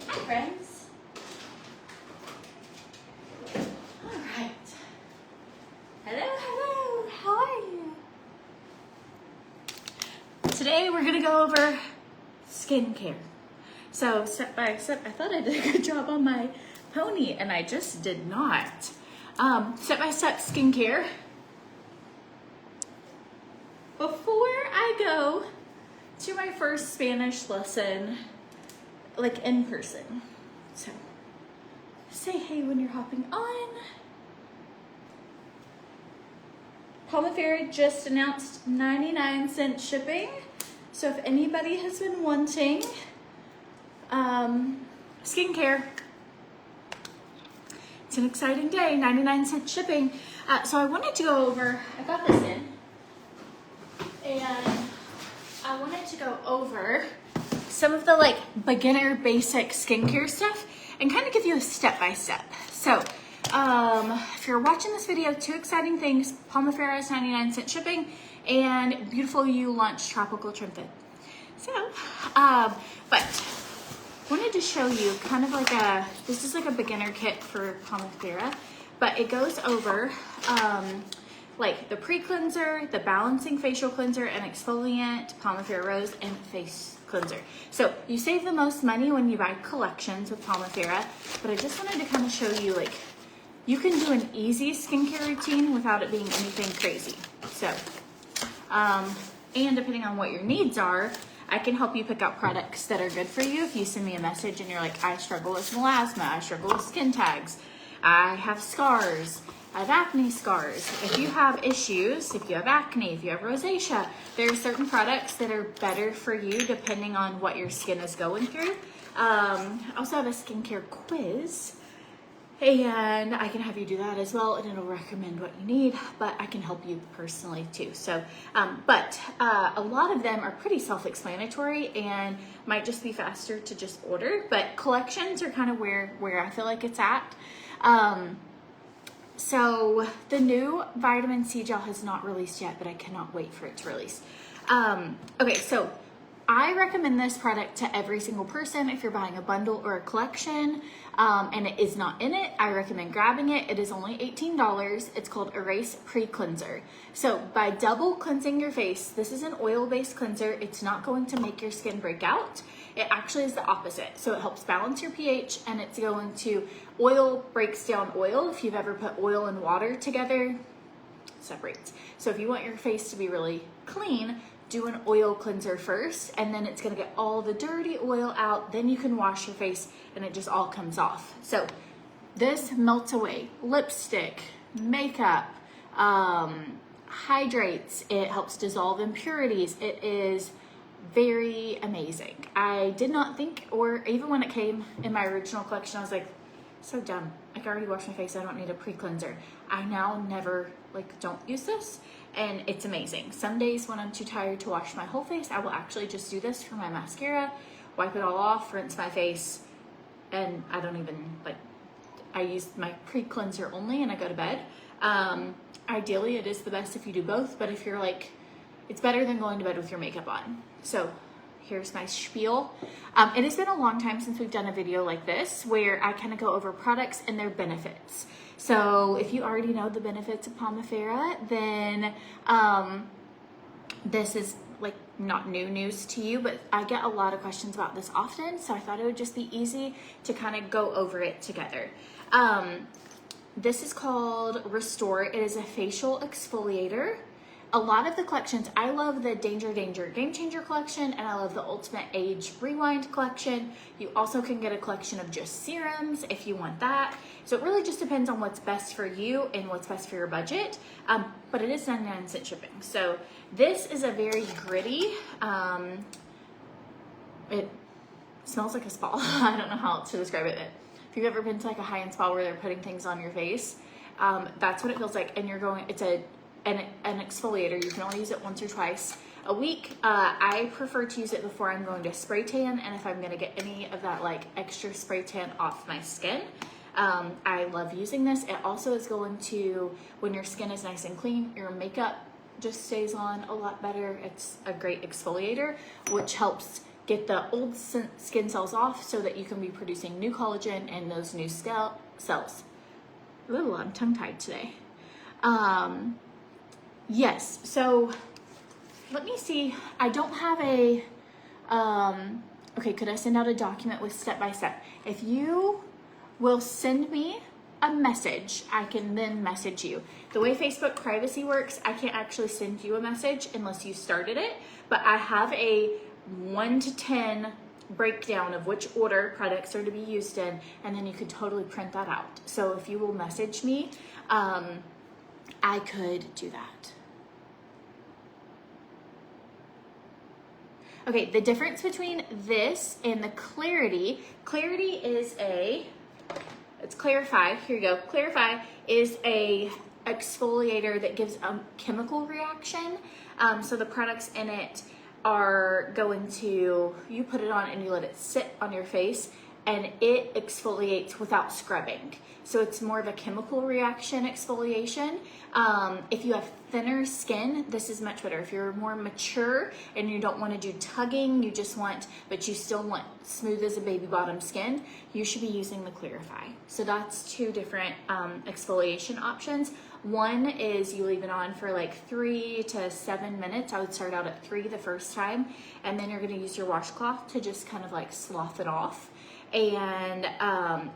Hi, friends. All right. Hello, hello. How are you? Today we're gonna go over skincare. So step by step, I thought I did a good job on my pony, and I just did not. Step by step skincare. Before I go to my first Spanish lesson, like in person, so say hey when you're hopping on. Palmafera just announced 99-cent shipping. So if anybody has been wanting skincare, it's an exciting day, 99-cent shipping. So I wanted to go over, I got this in, and I wanted to go over some of the like beginner basic skincare stuff and kind of give you a step-by-step. So if you're watching this video, two exciting things: Palmafera is 99-cent shipping, and Beautiful You launched Tropical Trim Fit. So, but wanted to show you kind of like this is like a beginner kit for Palmafera, but it goes over like the pre-cleanser, the balancing facial cleanser and exfoliant, Palmafera Rose, and face cleanser. So you save the most money when you buy collections with Palmafera, but I just wanted to kind of show you like you can do an easy skincare routine without it being anything crazy. So, and depending on what your needs are, I can help you pick out products that are good for you. If you send me a message and you're like, I struggle with melasma, I struggle with skin tags, I have scars, I have acne scars. If you have issues, if you have acne, if you have rosacea, there are certain products that are better for you depending on what your skin is going through. I also have a skincare quiz, and I can have you do that as well, and it'll recommend what you need, but I can help you personally too. So, but a lot of them are pretty self-explanatory and might just be faster to just order, but collections are kind of where I feel like it's at. So the new vitamin C gel has not released yet, but I cannot wait for it to release. Okay, so I recommend this product to every single person. If you're buying a bundle or a collection and it is not in it, I recommend grabbing it. It is only $18. It's called Erase Pre-Cleanser. So by double cleansing your face, this is an oil-based cleanser. It's not going to make your skin break out. It actually is the opposite. So it helps balance your pH, and it's going to, oil breaks down oil. If you've ever put oil and water together, separates. So if you want your face to be really clean, do an oil cleanser first, and then it's gonna get all the dirty oil out. Then you can wash your face and it just all comes off. So this melts away lipstick, makeup, hydrates, it helps dissolve impurities. It is very amazing. I did not think, or even when it came in my original collection, I was like, so dumb. Like, I already washed my face, I don't need a pre-cleanser. I now never don't use this, and it's amazing. Some days when I'm too tired to wash my whole face, I will actually just do this for my mascara, wipe it all off, rinse my face, and I don't even I use my pre-cleanser only and I go to bed. Ideally it is the best if you do both, but if you're it's better than going to bed with your makeup on. So here's my spiel. It has been a long time since we've done a video like this where I kind of go over products and their benefits. So if you already know the benefits of Palmafera, then this is not new news to you, but I get a lot of questions about this often, so I thought it would just be easy to kind of go over it together. This is called Restore. It is a facial exfoliator. A lot of the collections, I love the Danger Game Changer collection, and I love the Ultimate Age Rewind collection. You also can get a collection of just serums if you want that. So it really just depends on what's best for you and what's best for your budget. But it is 99-cent shipping. So this is a very gritty, it smells like a spa. I don't know how else to describe it. If you've ever been to a high-end spa where they're putting things on your face, that's what it feels like. And you're going, it's an exfoliator. You can only use it once or twice a week. I prefer to use it before I'm going to spray tan, and if I'm going to get any of that extra spray tan off my skin. I love using this. It also is going to, when your skin is nice and clean, your makeup just stays on a lot better. It's a great exfoliator, which helps get the old skin cells off so that you can be producing new collagen and those new cells. Ooh, I'm tongue-tied today. Yes, so let me see. I don't have a, okay, could I send out a document with step-by-step? If you will send me a message, I can then message you. The way Facebook privacy works, I can't actually send you a message unless you started it, but I have a 1 to 10 breakdown of which order products are to be used in, and then you could totally print that out. So if you will message me, I could do that. Okay, the difference between this and the Clarity is it's Clarify, here you go. Clarify is a exfoliator that gives a chemical reaction. So the products in it are going to, you put it on and you let it sit on your face and it exfoliates without scrubbing. So it's more of a chemical reaction exfoliation. If you have thinner skin, this is much better. If you're more mature and you don't want to do tugging, you just want, but you still want smooth as a baby bottom skin, you should be using the Clarify. So that's two different exfoliation options. One is you leave it on for like 3 to 7 minutes. I would start out at 3 the first time, and then you're going to use your washcloth to just kind of like slough it off. And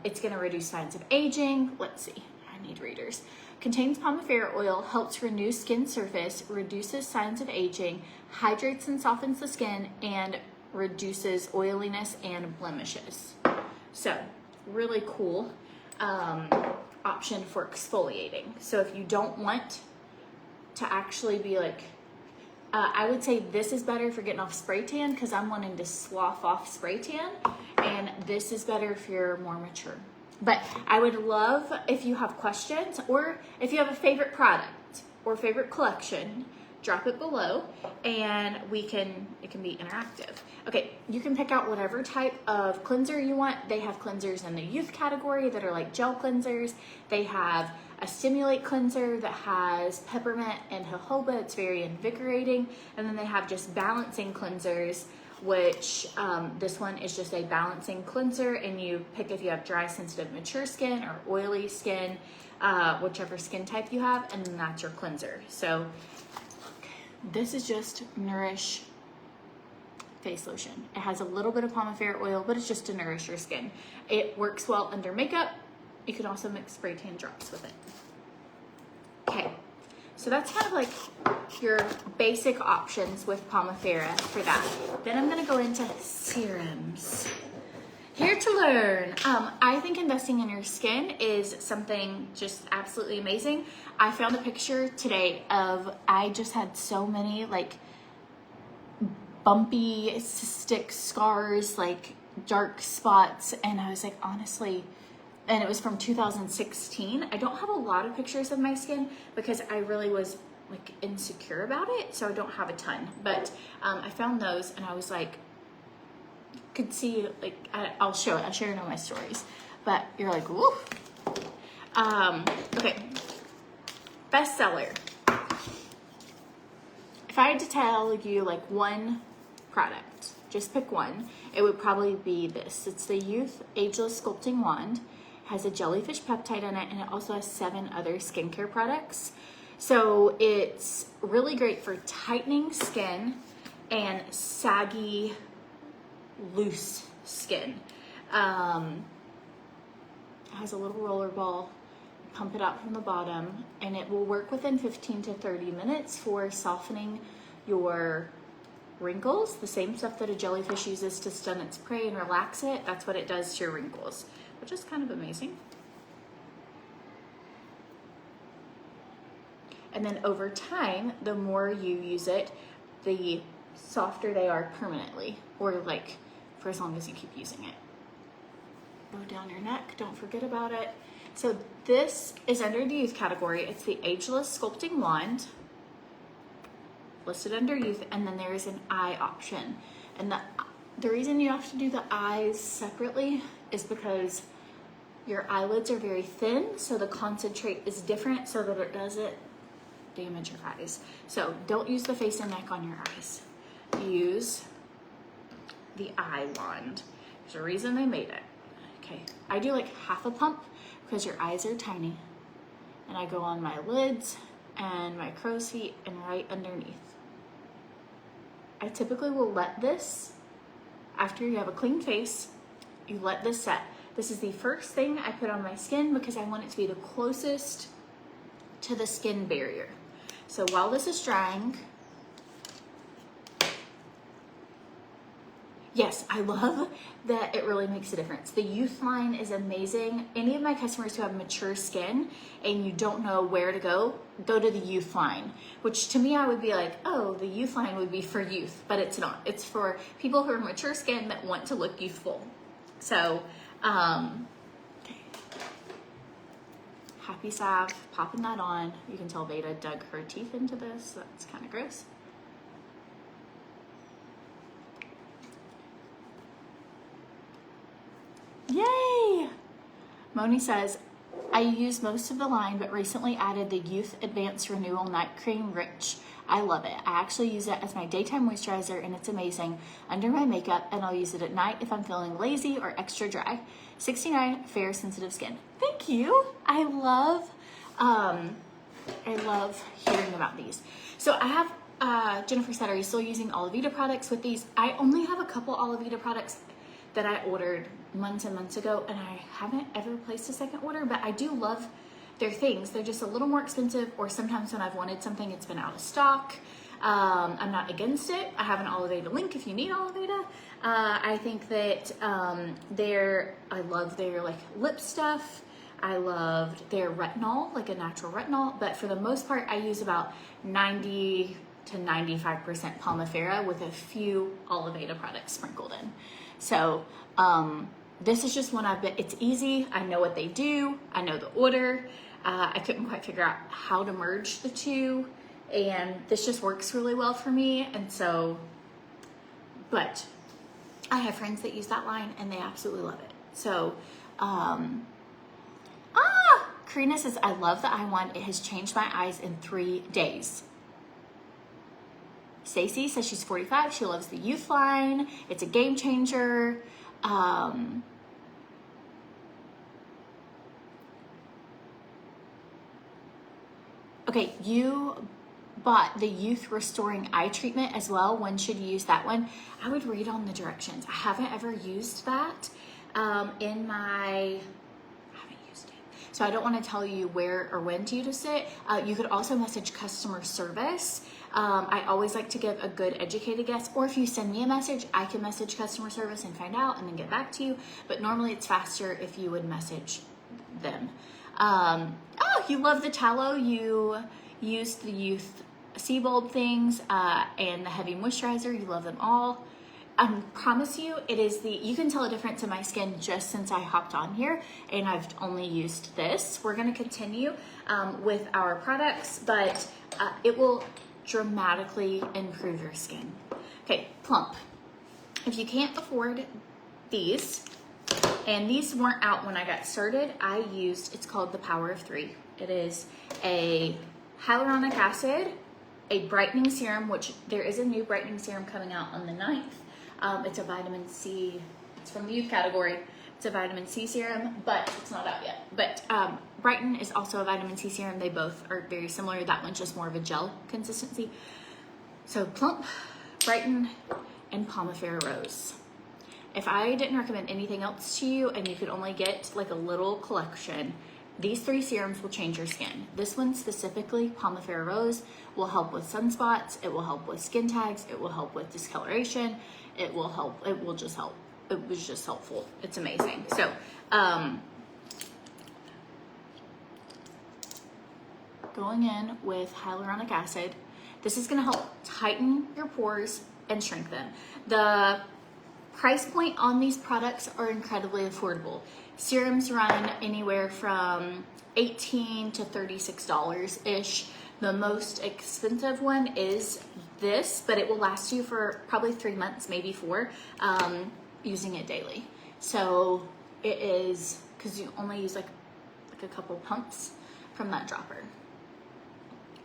it's going to reduce signs of aging. Let's see, I need readers. Contains Pomifera oil, helps renew skin surface, reduces signs of aging, hydrates and softens the skin, and reduces oiliness and blemishes. So really cool option for exfoliating. So if you don't want to actually be like, I would say this is better for getting off spray tan because I'm wanting to slough off spray tan, and this is better if you're more mature. But I would love if you have questions, or if you have a favorite product or favorite collection, drop it below and it can be interactive. Okay, you can pick out whatever type of cleanser you want. They have cleansers in the youth category that are like gel cleansers. They have a stimulate cleanser that has peppermint and jojoba. It's very invigorating. And then they have just balancing cleansers, which this one is just a balancing cleanser, and you pick if you have dry, sensitive, mature skin or oily skin, whichever skin type you have, and then that's your cleanser. So this is just Nourish face lotion. It has a little bit of Pomifera oil, but it's just to nourish your skin. It works well under makeup. You can also mix spray tan drops with it. Okay, so that's kind of like your basic options with Pomifera for that. Then I'm gonna go into serums. Here to learn. I think investing in your skin is something just absolutely amazing. I found a picture today of, I just had so many like bumpy, cystic scars, like dark spots, and I was like, honestly, and it was from 2016. I don't have a lot of pictures of my skin because I really was like insecure about it, so I don't have a ton, but I found those and I was like, could see, like, I'll show it, I'll share it on my stories, but you're like, woo. Okay, bestseller. If I had to tell you like one product, just pick one, it would probably be this. It's the Youth Ageless Sculpting Wand. It has a jellyfish peptide in it, and it also has 7 other skincare products. So it's really great for tightening skin and saggy, loose skin. It has a little roller ball. Pump it out from the bottom, and it will work within 15 to 30 minutes for softening your wrinkles. The same stuff that a jellyfish uses to stun its prey and relax it, that's what it does to your wrinkles, which is kind of amazing. And then over time, the more you use it, the softer they are permanently, or like for as long as you keep using it. Go down your neck, don't forget about it. So this is under the youth category. It's the Ageless Sculpting Wand, listed under youth, and then there is an eye option. And the reason you have to do the eyes separately is because your eyelids are very thin, so the concentrate is different so that it doesn't damage your eyes. So don't use the face and neck on your eyes. Use the eye wand. There's a reason they made it. Okay, I do like half a pump because your eyes are tiny. And I go on my lids and my crow's feet and right underneath. I typically will let this, after you have a clean face, you let this set. This is the first thing I put on my skin because I want it to be the closest to the skin barrier. So while this is drying, yes, I love that it really makes a difference. The Youth line is amazing. Any of my customers who have mature skin and you don't know where to go to the Youth line, which to me I would be like, oh, the Youth line would be for youth, but it's not. It's for people who are mature skin that want to look youthful. So, okay. Happy Salve, popping that on. You can tell Veda dug her teeth into this. That's kind of gross. Yay! Moni says, I use most of the line, but recently added the Youth Advanced Renewal Night Cream Rich. I love it. I actually use it as my daytime moisturizer and it's amazing under my makeup, and I'll use it at night if I'm feeling lazy or extra dry. 69, fair, sensitive skin. Thank you. I love hearing about these. So I have, Jennifer said, are you still using Olavita products with these? I only have a couple Olavita products that I ordered months and months ago, and I haven't ever placed a second order, but I do love their things. They're just a little more expensive, or sometimes when I've wanted something, it's been out of stock. I'm not against it. I have an Olavita link if you need Olavita. I think that I love their like lip stuff. I loved their retinol, like a natural retinol, but for the most part, I use about 90 to 95% Palmifera with a few Olavita products sprinkled in. So this is just one it's easy. I know what they do. I know the order. I couldn't quite figure out how to merge the two, and this just works really well for me. And so, but I have friends that use that line and they absolutely love it. So, Karina says, I love the eye wand. It has changed my eyes in 3 days. Stacy says she's 45. She loves the Youth line. It's a game changer. Okay, you bought the Youth Restoring Eye Treatment as well. When should you use that one? I would read on the directions. I haven't ever used that so I don't want to tell you where or when to use it. You could also message customer service. I always like to give a good educated guess, or if you send me a message, I can message customer service and find out and then get back to you. But normally it's faster if you would message them. You love the tallow. You use the Youth Seabold things and the heavy moisturizer. You love them all. I promise you, you can tell a difference in my skin just since I hopped on here, and I've only used this. We're gonna continue with our products, but it will dramatically improve your skin. Okay, Plump. If you can't afford these, and these weren't out when I got started, it's called the Power of 3. It is a hyaluronic acid, a brightening serum, which there is a new brightening serum coming out on the 9th. It's a vitamin C, it's from the youth category. It's a vitamin C serum, but it's not out yet. But Brighten is also a vitamin C serum. They both are very similar. That one's just more of a gel consistency. So Plump, Brighten, and Palmifera Rose. If I didn't recommend anything else to you and you could only get like a little collection, these 3 serums will change your skin. This one specifically, Palmifera Rose, will help with sunspots. It will help with skin tags. It will help with discoloration. It was just helpful. It's amazing. So, going in with hyaluronic acid, this is gonna help tighten your pores and shrink them. The price point on these products are incredibly affordable. Serums run anywhere from $18 to $36-ish. The most expensive one is this, but it will last you for probably 3 months, maybe 4, using it daily. So it is, because you only use like a couple pumps from that dropper.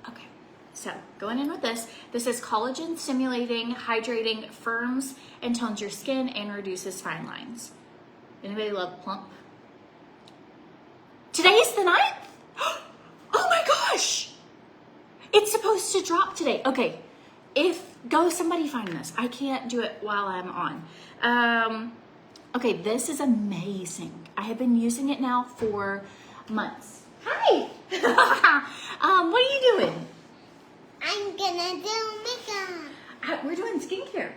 Okay, so going in with this is collagen stimulating, hydrating, firms and tones your skin and reduces fine lines. Anybody love plump? Today's the 9th? Oh my gosh! It's supposed to drop today. Okay, go somebody find this. I can't do it while I'm on. Okay, this is amazing. I have been using it now for months. Hi! What are you doing? I'm gonna do makeup. We're doing skincare.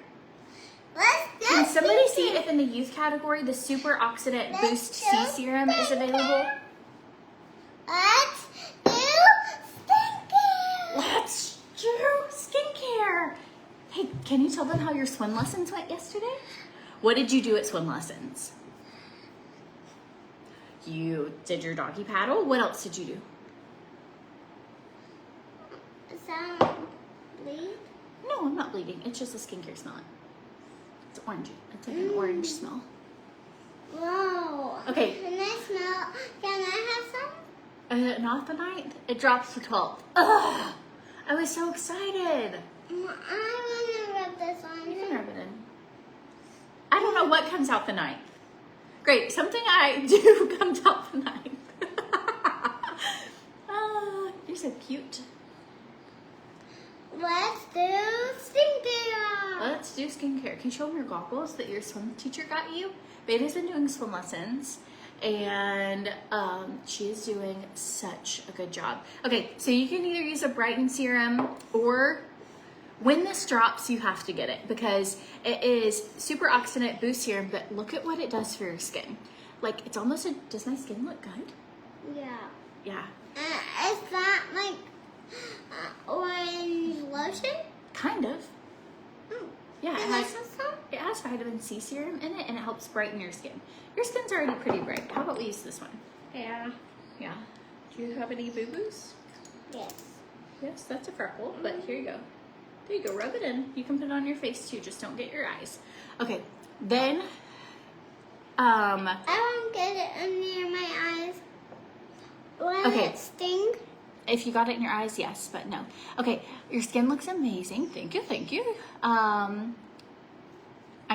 Let's do Can somebody skincare. see if in the youth category the Super Oxidant Boost C Serum is available? Let's do skincare. Let's do skincare. Hey, can you tell them how your swim lessons went yesterday? What did you do at swim lessons? You did your doggy paddle. What else did you do? Some bleed. No, I'm not bleeding. It's just a skincare smell. It's orangey. It's like an orange smell. Whoa. Okay. Can I smell? Can I have some? Not the 9th. It drops the 12th. Ugh! I was so excited. I wanna rub this on. You can rub it in. I don't know what comes out the 9th. Great. Something I do comes out the 9th. You're so cute. Let's do skincare. Let's do skincare. Can you show them your goggles that your swim teacher got you? Beta's been doing swim lessons and she is doing such a good job. Okay, so you can either use a Brighten serum or when this drops, you have to get it because it is Super Oxidant Boost Serum, but look at what it does for your skin. Like, it's almost does my skin look good? Yeah. Yeah. Is that like orange lotion? Kind of. Oh. Yeah, Can I have some? it has vitamin C serum in it and it helps brighten your skin. Your skin's already pretty bright. How about we use this one? Yeah. Yeah. Do you have any boo-boos? Yes. Yes, that's a freckle, but here you go. There you go, rub it in. You can put it on your face too, just don't get your eyes. Okay, then, I won't get it near my eyes. Will Okay. it sting? if you got it in your eyes, yes, but no. Okay, your skin looks amazing. Thank you, thank you. I'm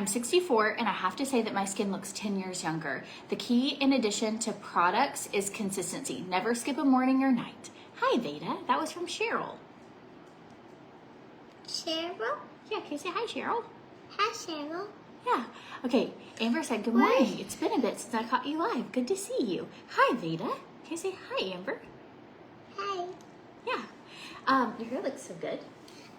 64 and I have to say that my skin looks 10 years younger. The key in addition to products is consistency. Never skip a morning or night. Hi, Veda. That was from Cheryl. Cheryl? Yeah, can you say hi, Cheryl? Hi, Cheryl. Yeah. Okay, Amber said, good morning. It's been a bit since I caught you live. Good to see you. Hi, Veda. Can you say hi, Amber? Hi. Yeah. Your hair looks so good.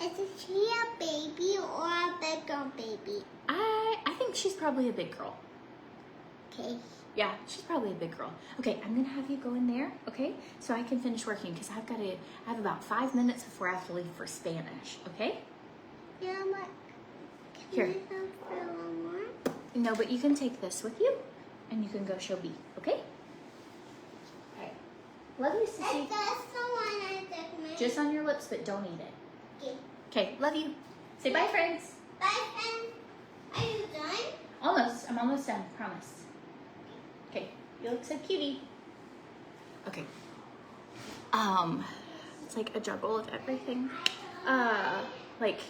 Is she a baby or a big girl baby? I think she's probably a big girl. Okay. Yeah, she's probably a big girl. Okay, I'm gonna have you go in there, okay? So I can finish working because I have about 5 minutes before I have to leave for Spanish, okay? Yeah, but Here. can I have for one more? No, but you can take this with you and you can go show B, okay? All right. Love you, Is Sissy. that the one I took my... Just on your lips, but don't eat it. Okay. Okay, love you. Say bye, friends. Bye, friends. Are you done? Almost. I'm almost done, promise. Okay, you look so cutie. Okay. It's like a juggle of everything. Like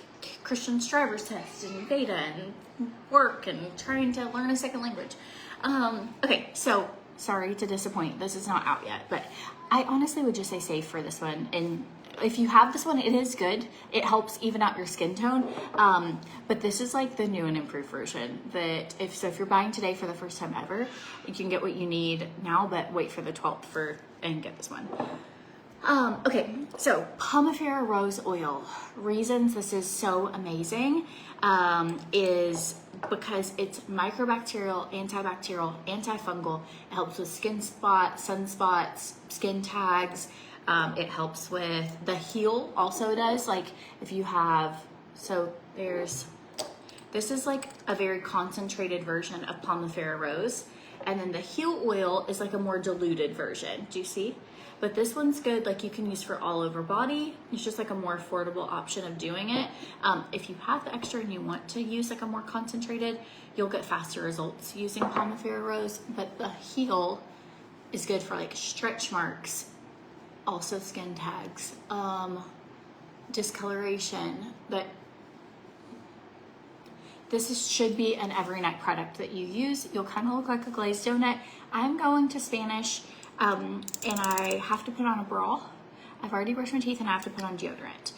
Christian's driver's test and Veda and work and trying to learn a second language. Okay, so sorry to disappoint. This is not out yet, but I honestly would just say save for this one. And if you have this one, it is good. It helps even out your skin tone. But this is like the new and improved version that if you're buying today for the first time ever, you can get what you need now, but wait for the 12th and get this one. Okay, so Pomifera Rose Oil. Reasons this is so amazing is because it's microbacterial, antibacterial, antifungal. It helps with skin spots, sunspots, skin tags. It helps with the heel also does. Like if you have, this is like a very concentrated version of Pomifera Rose. And then the heel oil is like a more diluted version. Do you see? But this one's good, like you can use for all over body. It's just like a more affordable option of doing it. If you have the extra and you want to use like a more concentrated, you'll get faster results using Pomifera Rose. But the heel is good for like stretch marks, also skin tags. discoloration, but should be an every night product that you use. You'll kind of look like a glazed donut. I'm going to Spanish and I have to put on a bra. I've already brushed my teeth and I have to put on deodorant.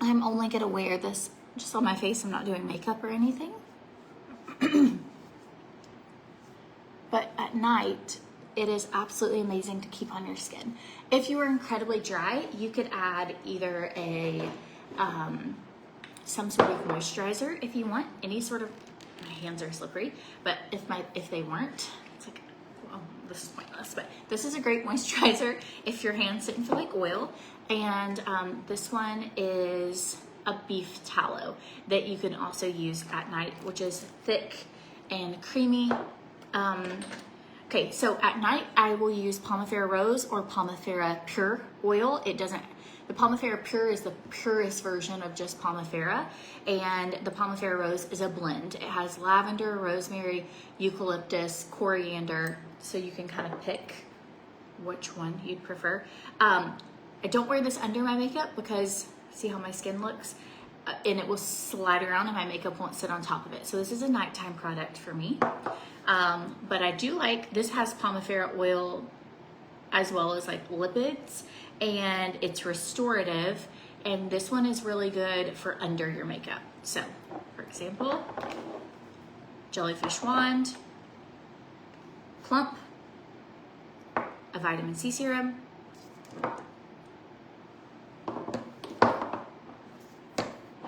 I'm only gonna wear this just on my face. I'm not doing makeup or anything. But at night, it is absolutely amazing to keep on your skin. If you are incredibly dry, you could add either a some sort of moisturizer if you want, any sort of, my hands are slippery, but if they weren't, it's like, well, this is pointless, but this is a great moisturizer if your hands didn't feel like oil. And this one is a beef tallow that you can also use at night, which is thick and creamy. Okay, so at night I will use Pomifera Rose or Pomifera Pure oil. The Pomifera Pure is the purest version of just Pomifera, and the Pomifera Rose is a blend. It has lavender, rosemary, eucalyptus, coriander, so you can kind of pick which one you'd prefer. I don't wear this under my makeup because see how my skin looks? And it will slide around and my makeup won't sit on top of it. So this is a nighttime product for me. But I do like, this has Pomifera oil as well as like lipids, and it's restorative. And this one is really good for under your makeup. So for example, Jellyfish Wand, Plump, a vitamin C serum,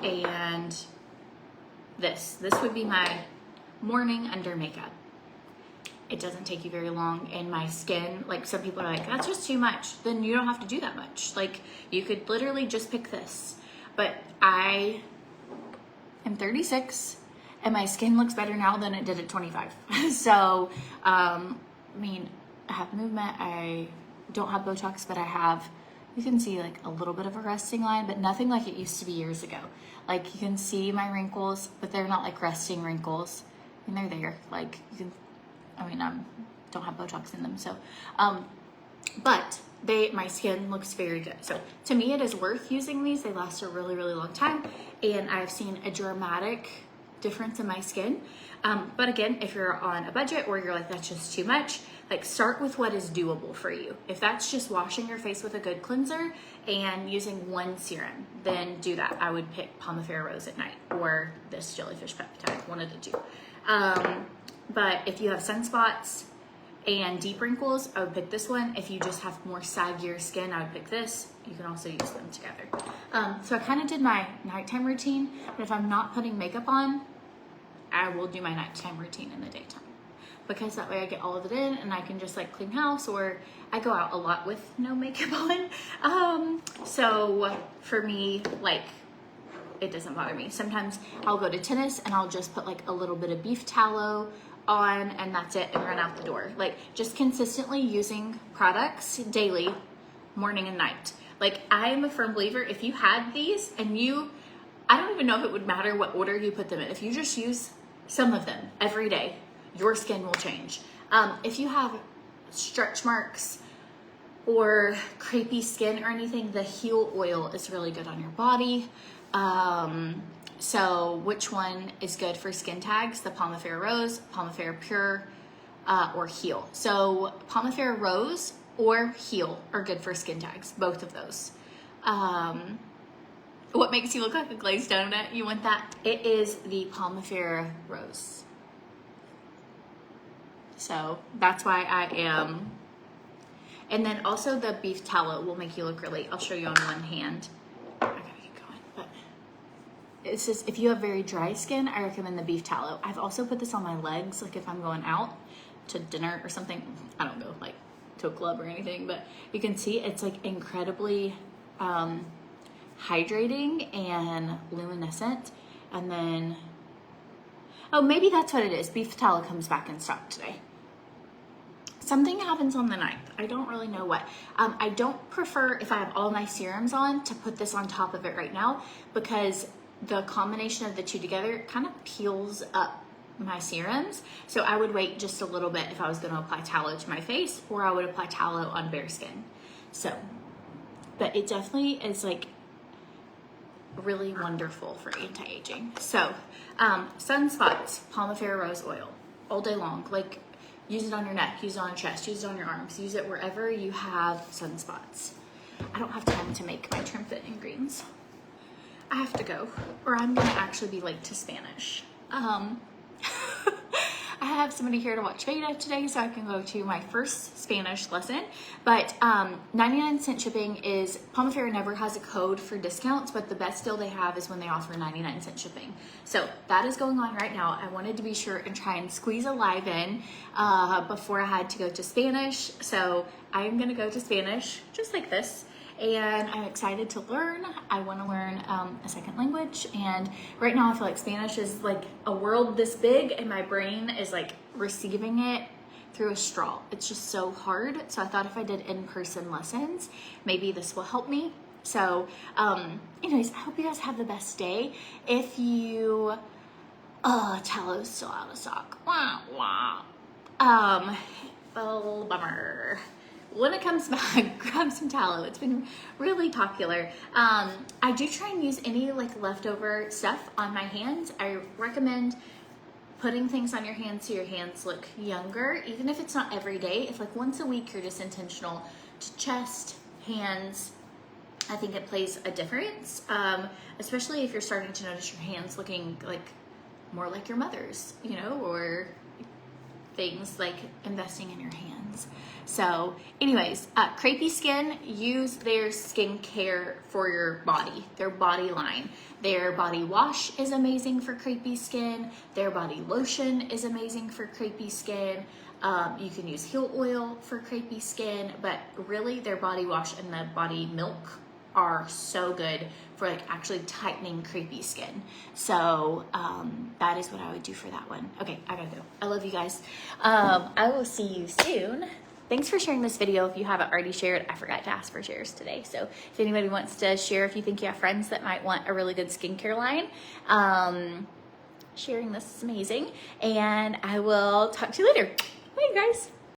and this would be my morning under makeup. It doesn't take you very long, and my skin, like some people are like, that's just too much. Then you don't have to do that much. Like you could literally just pick this. But I am 36 and my skin looks better now than it did at 25. So, I mean, I have movement. I don't have Botox, but I have, you can see like a little bit of a resting line, but nothing like it used to be years ago. Like you can see my wrinkles, but they're not like resting wrinkles. And they're there. Like you can, I mean, don't have Botox in them. So, but my skin looks very good. So to me, it is worth using these. They last a really, really long time. And I've seen a dramatic difference in my skin. But again, if you're on a budget or you're like, that's just too much, like start with what is doable for you. If that's just washing your face with a good cleanser and using one serum, then do that. I would pick Pomifera Rose at night or this Jellyfish Peptide, one of the two. But if you have sunspots and deep wrinkles, I would pick this one. If you just have more saggier skin, I would pick this. You can also use them together. So I kind of did my nighttime routine, but if I'm not putting makeup on, I will do my nighttime routine in the daytime, because that way I get all of it in and I can just like clean house, or I go out a lot with no makeup on. So for me, like, it doesn't bother me. Sometimes I'll go to tennis and I'll just put like a little bit of beef tallow on and that's it, and run out the door. Like just consistently using products daily, morning and night. Like I am a firm believer, if you had these and I don't even know if it would matter what order you put them in. If you just use some of them every day, your skin will change. If you have stretch marks or crepey skin or anything, the heel oil is really good on your body. So which one is good for skin tags? The Pomifera Rose, Pomifera Pure, or Heal. So Pomifera Rose or Heal are good for skin tags, both of those. What makes you look like a glazed donut? You want that? It is the Pomifera Rose. So that's why I am. And then also the beef tallow will make you look really, I'll show you on one hand. I gotta get going, but it says if you have very dry skin, I recommend the beef tallow. I've also put this on my legs, like if I'm going out to dinner or something. I don't go like to a club or anything, but you can see it's like incredibly hydrating and luminescent. And then, oh, maybe that's what it is. Beef tallow comes back in stock today. Something happens on the 9th. I don't really know what. I don't prefer, if I have all my serums on, to put this on top of it right now, because the combination of the two together kind of peels up my serums. So I would wait just a little bit if I was going to apply tallow to my face, or I would apply tallow on bare skin. So, but it definitely is like really wonderful for anti-aging. So, sunspots, Palmifera Rose Oil, all day long. Like, use it on your neck, use it on your chest, use it on your arms, use it wherever you have sunspots. I don't have time to make my trim fit and greens. I have to go, or I'm gonna actually be late to Spanish. I have somebody here to watch Veda today, so I can go to my first Spanish lesson. But 99-cent shipping is, Palmifera never has a code for discounts, but the best deal they have is when they offer 99-cent shipping. So that is going on right now. I wanted to be sure and try and squeeze a live in before I had to go to Spanish. So I am gonna go to Spanish just like this. And I'm excited to learn. I want to learn a second language, and right now I feel like Spanish is like a world this big and my brain is like receiving it through a straw. It's just so hard. So I thought if I did in-person lessons, maybe this will help me. So anyways, I hope you guys have the best day. If you Tallow's still out of stock. Wah, wah. Oh, bummer. When it comes back, grab some tallow. It's been really popular. I do try and use any like leftover stuff on my hands. I recommend putting things on your hands so your hands look younger, even if it's not every day. If like once a week you're just intentional to chest, hands, I think it plays a difference, especially if you're starting to notice your hands looking like more like your mother's, you know, or things like investing in your hands. So anyways, Crepey Skin, use their skincare for your body, their body line. Their body wash is amazing for crepey skin. Their body lotion is amazing for crepey skin. You can use heel oil for crepey skin, but really their body wash and the body milk are so good for like actually tightening crepey skin. So that is what I would do for that one. Okay, I gotta go. I love you guys. I will see you soon. Thanks for sharing this video. If you haven't already shared, I forgot to ask for shares today. So if anybody wants to share, if you think you have friends that might want a really good skincare line, sharing this is amazing. And I will talk to you later. Bye, guys.